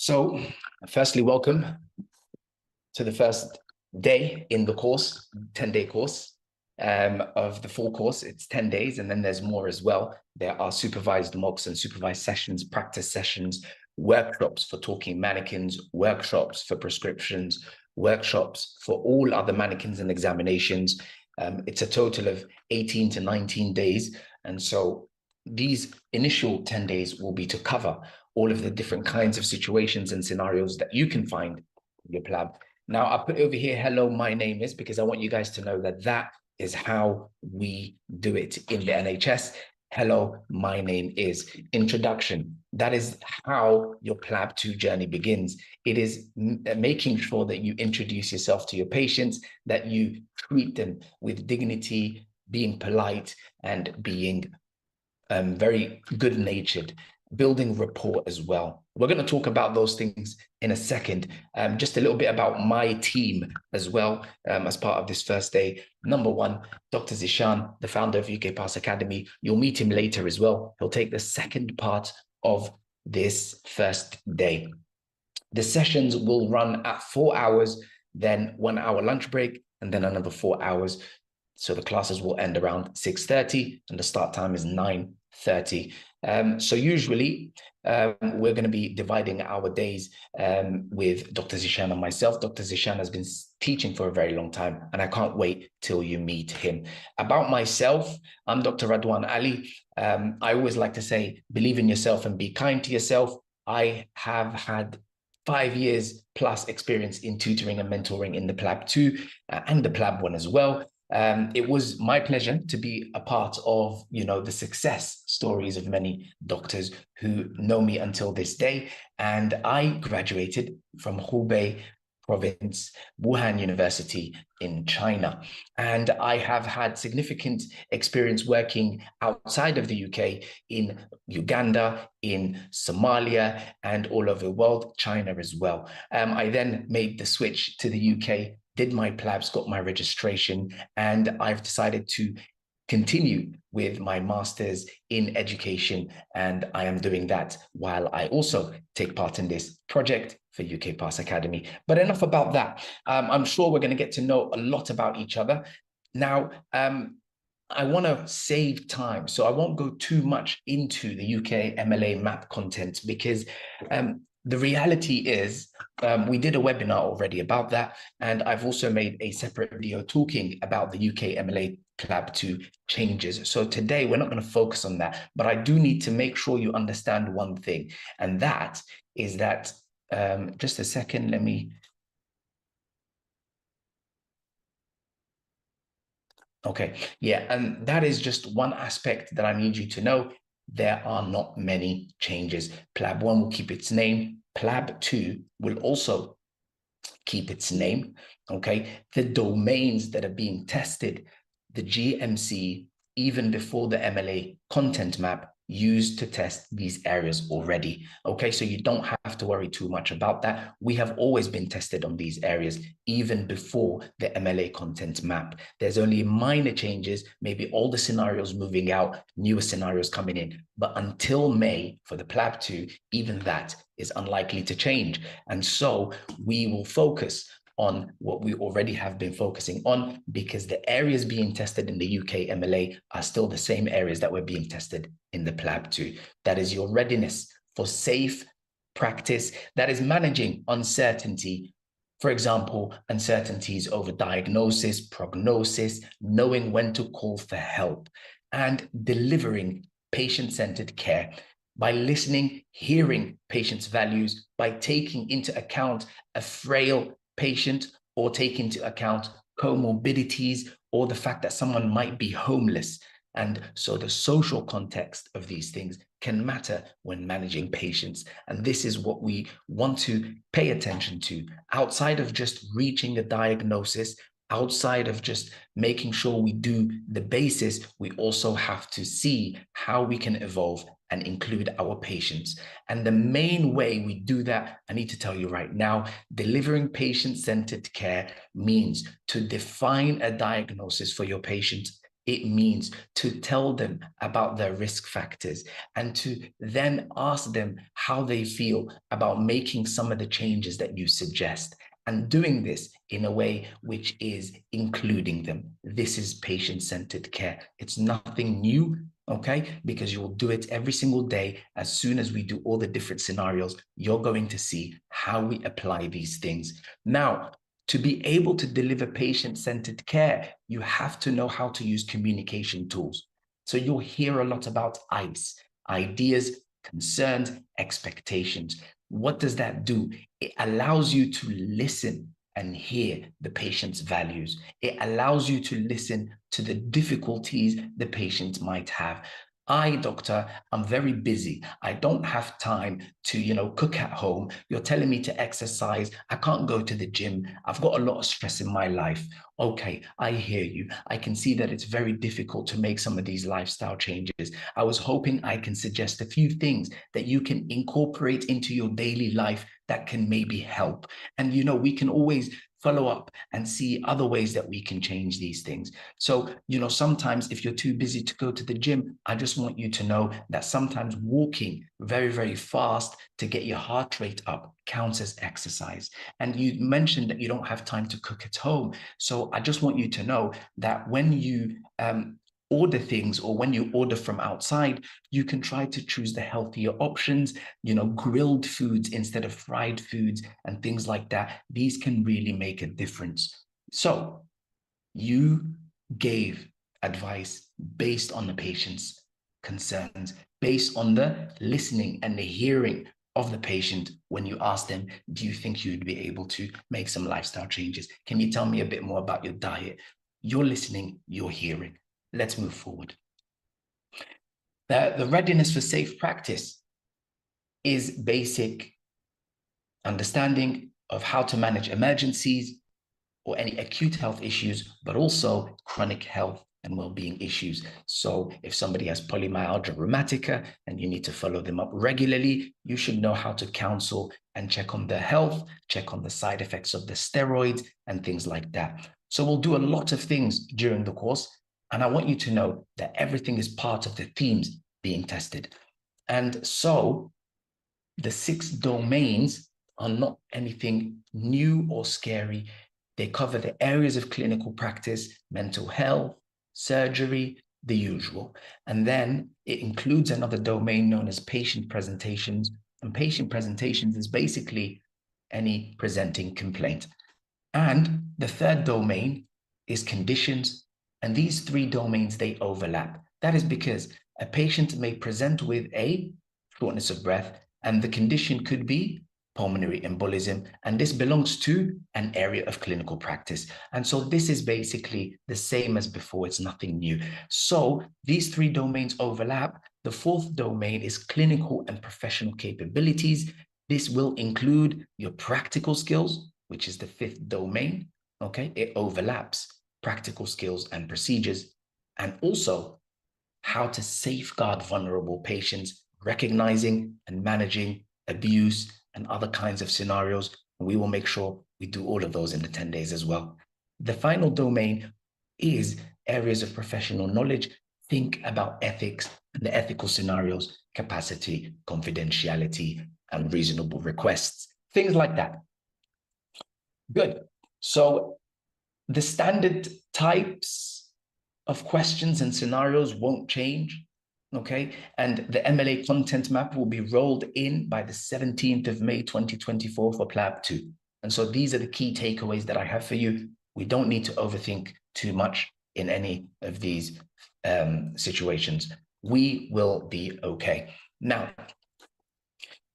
So, firstly, welcome to the first day in the course, 10-day course of the full course. It's 10 days, and then there's more as well. There are supervised mocks and supervised sessions, practice sessions, workshops for talking mannequins, workshops for prescriptions, workshops for all other mannequins and examinations. It's a total of 18 to 19 days. And so these initial 10 days will be to cover all of the different kinds of situations and scenarios that you can find in your PLAB. Now, I put over here, hello, my name is, because I want you guys to know that that is how we do it in the NHS. Hello, my name is. Introduction. That is how your PLAB 2 journey begins. It is making sure that you introduce yourself to your patients, that you treat them with dignity, being polite, and being very good-natured, building rapport as well. We're going to talk about those things in a second. Just a little bit about my team as well as part of this first day. Number one, Dr. Zishan, the founder of UK Pass Academy. You'll meet him later as well. He'll take the second part of this first day. The sessions will run at 4 hours, then 1 hour lunch break, and then another 4 hours. So the classes will end around 6:30 and the start time is 9:30. So usually we're going to be dividing our days with Dr. Zishan and myself. Dr. Zishan has been teaching for a very long time, and I can't wait till you meet him. About myself, I'm Dr. Radwan Ali. I always like to say, believe in yourself and be kind to yourself. I have had 5 years plus experience in tutoring and mentoring in the PLAB 2 and the PLAB 1 as well. It was my pleasure to be a part of, the success stories of many doctors who know me until this day. And I graduated from Hubei province, Wuhan University in China. And I have had significant experience working outside of the UK in Uganda, in Somalia, and all over the world, China as well. I then made the switch to the UK, did my PLABs, got my registration, and I've decided to continue with my master's in education. And I am doing that while I also take part in this project for UK Pass Academy. But enough about that. I'm sure we're going to get to know a lot about each other. Now, I want to save time, so I won't go too much into the UK MLA map content because the reality is we did a webinar already about that, and I've also made a separate video talking about the UK MLA PLAB 2 changes. So today we're not going to focus on that, but I do need to make sure you understand one thing, and that is that, just a second, let me... Okay, yeah, and that is just one aspect that I need you to know. There are not many changes. PLAB 1 will keep its name. PLAB 2 will also keep its name, okay? The domains that are being tested, the GMC, even before the MLA content map, used to test these areas already, okay? So you don't have to worry too much about that. We have always been tested on these areas, even before the MLA content map. There's only minor changes, maybe all the scenarios moving out, newer scenarios coming in. But until May, for the PLAB 2, even that is unlikely to change. And so we will focus on what we already have been focusing on, because the areas being tested in the UK MLA are still the same areas that were being tested in the PLAB 2. That is your readiness for safe practice. That is managing uncertainty. For example, uncertainties over diagnosis, prognosis, knowing when to call for help, and delivering patient-centered care by listening, hearing patients' values, by taking into account a frail patient, or take into account comorbidities, or the fact that someone might be homeless. And so the social context of these things can matter when managing patients. And this is what we want to pay attention to, outside of just reaching a diagnosis, outside of just making sure we do the basis. We also have to see how we can evolve and include our patients. And the main way we do that, I need to tell you right now, delivering patient-centered care means to define a diagnosis for your patient It means to tell them about their risk factors and to then ask them how they feel about making some of the changes that you suggest, and doing this in a way which is including them. This is patient-centered care. It's nothing new, okay? Because you'll do it every single day. As soon as we do all the different scenarios, you're going to see how we apply these things. Now, to be able to deliver patient-centered care, you have to know how to use communication tools. So you'll hear a lot about ICE, ideas, concerns, expectations. What does that do? It allows you to listen and hear the patient's values. It allows you to listen to the difficulties the patient might have. Doctor, I'm very busy. I don't have time to, cook at home. You're telling me to exercise. I can't go to the gym. I've got a lot of stress in my life. Okay, I hear you. I can see that it's very difficult to make some of these lifestyle changes. I was hoping I can suggest a few things that you can incorporate into your daily life that can maybe help. And, we can always follow up and see other ways that we can change these things. So, sometimes if you're too busy to go to the gym, I just want you to know that sometimes walking very, very fast to get your heart rate up counts as exercise. And you mentioned that you don't have time to cook at home. So I just want you to know that when you order things, or when you order from outside, you can try to choose the healthier options, grilled foods instead of fried foods and things like that. These can really make a difference. So you gave advice based on the patient's concerns, based on the listening and the hearing of the patient when you ask them, do you think you'd be able to make some lifestyle changes? Can you tell me a bit more about your diet? You're listening, you're hearing. Let's move forward. The readiness for safe practice is basic understanding of how to manage emergencies or any acute health issues, but also chronic health and well-being issues. So if somebody has polymyalgia rheumatica and you need to follow them up regularly, you should know how to counsel and check on their health, check on the side effects of the steroids and things like that. So we'll do a lot of things during the course. And I want you to know that everything is part of the themes being tested. And so the 6 domains are not anything new or scary. They cover the areas of clinical practice, mental health, surgery, the usual. And then it includes another domain known as patient presentations. And patient presentations is basically any presenting complaint. And the 3rd domain is conditions. And these 3 domains, they overlap. That is because a patient may present with a shortness of breath, and the condition could be pulmonary embolism, and this belongs to an area of clinical practice. And so this is basically the same as before. It's nothing new. So these 3 domains overlap. The 4th domain is clinical and professional capabilities. This will include your practical skills, which is the 5th domain. Okay, it overlaps practical skills and procedures, and also how to safeguard vulnerable patients, recognizing and managing abuse and other kinds of scenarios. And we will make sure we do all of those in the 10 days as well. The final domain is areas of professional knowledge. Think about ethics and the ethical scenarios, capacity, confidentiality, and reasonable requests, things like that. Good. So the standard types of questions and scenarios won't change. Okay, and the MLA content map will be rolled in by the 17th of May, 2024 for PLAB 2. And so these are the key takeaways that I have for you. We don't need to overthink too much in any of these situations. We will be okay. Now,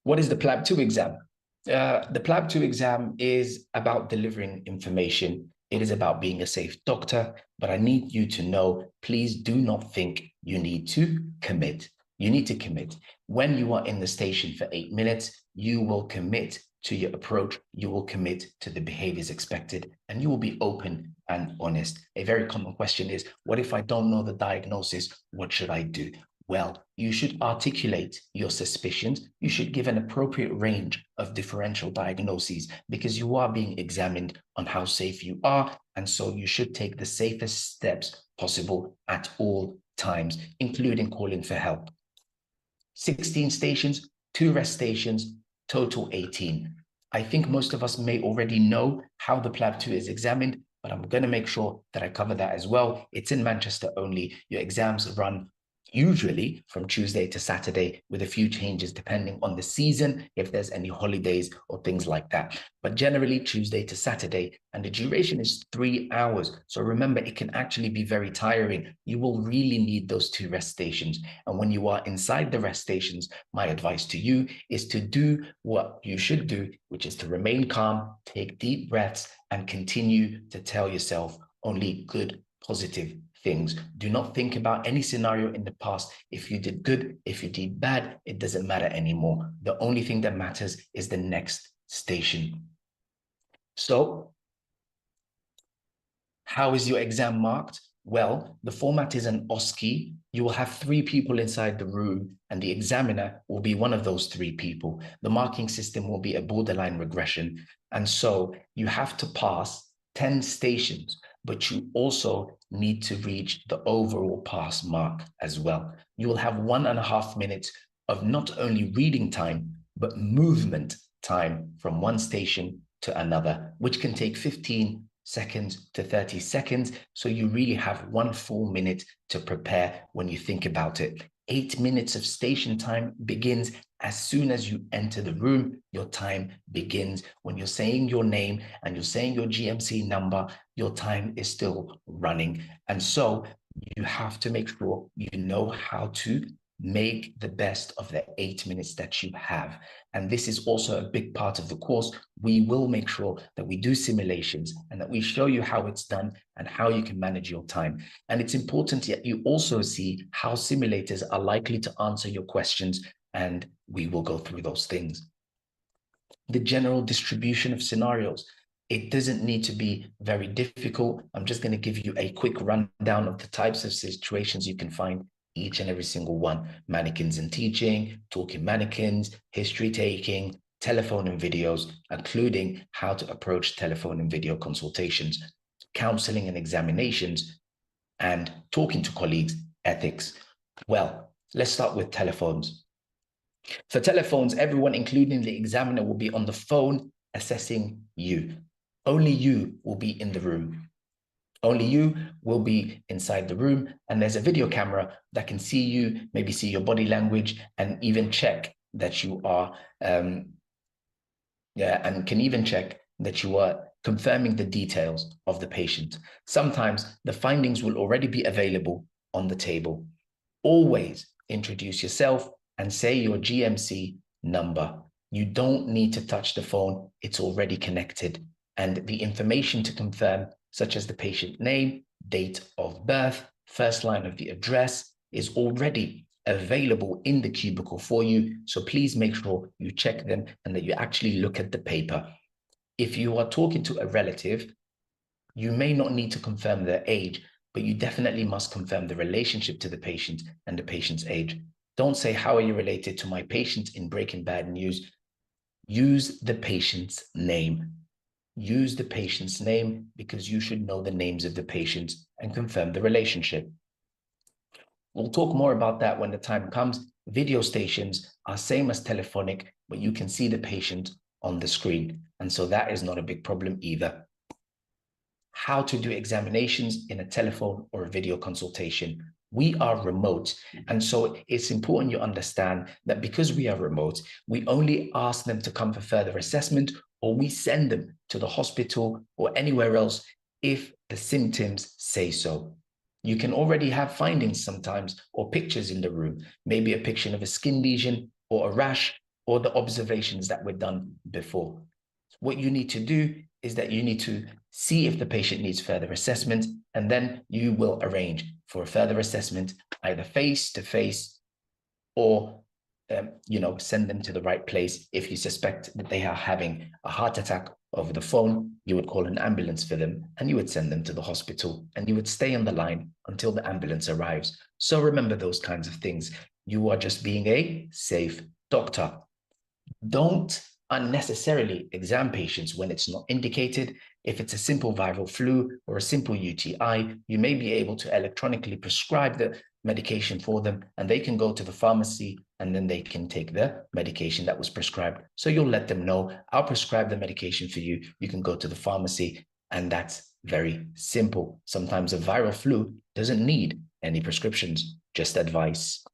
what is the PLAB 2 exam? The PLAB 2 exam is about delivering information. It is about being a safe doctor, but I need you to know, please do not think you need to commit. You need to commit. When you are in the station for 8 minutes, you will commit to your approach, you will commit to the behaviors expected, and you will be open and honest. A very common question is, what if I don't know the diagnosis? What should I do? Well, you should articulate your suspicions. You should give an appropriate range of differential diagnoses because you are being examined on how safe you are. And so you should take the safest steps possible at all times, including calling for help. 16 stations, 2 rest stations, total 18. I think most of us may already know how the PLAB 2 is examined, but I'm going to make sure that I cover that as well. It's in Manchester only. Your exams run usually from Tuesday to Saturday with a few changes depending on the season, if there's any holidays or things like that. But generally Tuesday to Saturday, and the duration is 3 hours. So remember, it can actually be very tiring. You will really need those 2 rest stations. And when you are inside the rest stations, my advice to you is to do what you should do, which is to remain calm, take deep breaths, and continue to tell yourself only good, positive things. Do not think about any scenario in the past. If you did good, if you did bad, it doesn't matter anymore. The only thing that matters is the next station. So, how is your exam marked? Well, the format is an OSCE. You will have 3 people inside the room, and the examiner will be one of those 3 people. The marking system will be a borderline regression. And so you have to pass 10 stations, but you also need to reach the overall pass mark as well. You will have 1.5 minutes of not only reading time, but movement time from one station to another, which can take 15 seconds to 30 seconds. So you really have 1 full minute to prepare when you think about it. 8 minutes of station time begins as soon as you enter the room. Your time begins. When you're saying your name and you're saying your GMC number, your time is still running. And so you have to make sure you know how to make the best of the 8 minutes that you have. And this is also a big part of the course. We will make sure that we do simulations and that we show you how it's done and how you can manage your time. And it's important that you also see how simulators are likely to answer your questions, and we will go through those things. The general distribution of scenarios. It doesn't need to be very difficult. I'm just going to give you a quick rundown of the types of situations you can find each and every single one. Mannequins and teaching, talking mannequins, history taking, telephone and videos, including how to approach telephone and video consultations, counseling and examinations, and talking to colleagues, ethics. Well, let's start with telephones. For telephones, everyone, including the examiner, will be on the phone assessing you. Only you will be in the room. Only you will be inside the room, and there's a video camera that can see you, maybe see your body language, and even check that you are, and can even check that you are confirming the details of the patient. Sometimes the findings will already be available on the table. Always introduce yourself and say your GMC number. You don't need to touch the phone, it's already connected. And the information to confirm, such as the patient name, date of birth, first line of the address, is already available in the cubicle for you. So please make sure you check them and that you actually look at the paper. If you are talking to a relative, you may not need to confirm their age, but you definitely must confirm the relationship to the patient and the patient's age. Don't say, how are you related to my patient in Breaking Bad News? Use the patient's name. Use the patient's name because you should know the names of the patients and confirm the relationship. We'll talk more about that when the time comes. Video stations are same as telephonic, but you can see the patient on the screen. And so that is not a big problem either. How to do examinations in a telephone or a video consultation. We are remote. And so it's important you understand that because we are remote, we only ask them to come for further assessment, or we send them to the hospital or anywhere else if the symptoms say so. You can already have findings sometimes or pictures in the room, maybe a picture of a skin lesion or a rash or the observations that were done before. What you need to do is that you need to see if the patient needs further assessment, and then you will arrange for a further assessment, either face-to-face or send them to the right place if you suspect that they are having a heart attack Over the phone, you would call an ambulance for them and you would send them to the hospital and you would stay on the line until the ambulance arrives. So remember those kinds of things. You are just being a safe doctor. Don't unnecessarily exam patients when it's not indicated. If it's a simple viral flu or a simple UTI, you may be able to electronically prescribe the medication for them and they can go to the pharmacy and then they can take the medication that was prescribed. So you'll let them know, I'll prescribe the medication for you. You can go to the pharmacy, and that's very simple. Sometimes a viral flu doesn't need any prescriptions, just advice.